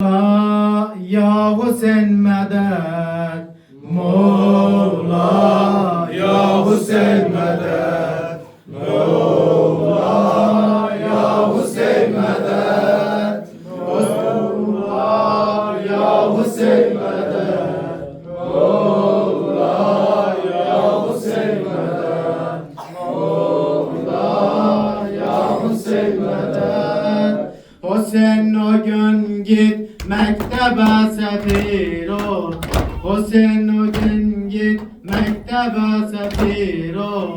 Ya Hüseyin medet, Mola ya Hüseyin medet, Mola ya Hüseyin medet, Mola ya Hüseyin medet, Mola ya Hüseyin medet, Mola ya Hüseyin medet. Hüseyin o gün git mektebe sefir ol, Hüseyin o gün git mektebe sefir ol,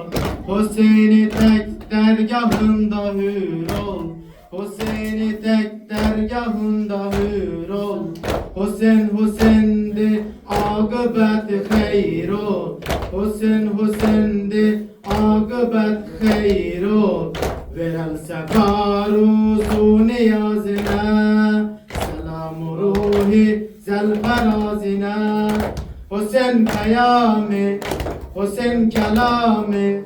Hüseyin'i tek dergahında hür ol, Hüseyin'i tek dergahında hür ol. Hüseyin Hüseyin'di akıbet hayır ol, Hüseyin Hüseyin'di akıbet hayır ol. Verelse karuzu niyazine, selam ruhi zelferazine. Hüseyin kıyami, Hüseyin kelami,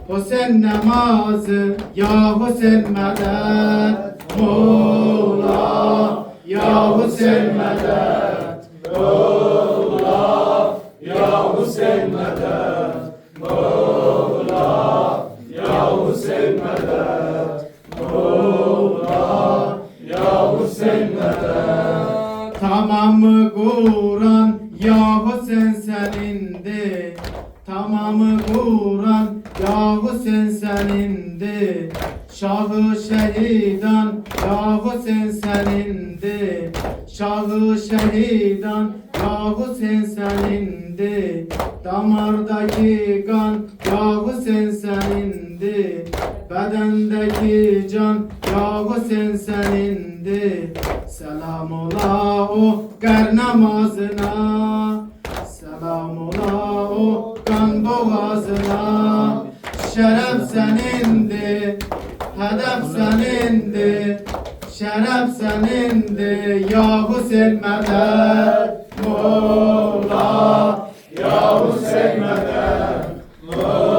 Hüseyin namazı, ya Hüseyin medet, Mola ya Hüseyin medet, Mola ya Hüseyin medet, Mola ya Hüseyin medet, Mola ya Hüseyin medet. Tamamı Kur'an ya Hüseyin senindi, tamamı Kur'an ya Hüseyin senindi. Şahı şehidan ya Hüseyin senindi, şahı şehidan ya Hüseyin senindi. Damardaki kan ya Hüseyin senindi, bedendeki can ya Hüseyin senindi. Selam ola o gar namazına, selam ola o kan boğazına. Şeref senindi, hedef senindi, şeref senindi, ya Hüseyin medet, Mola ya Hüseyin medet, Mola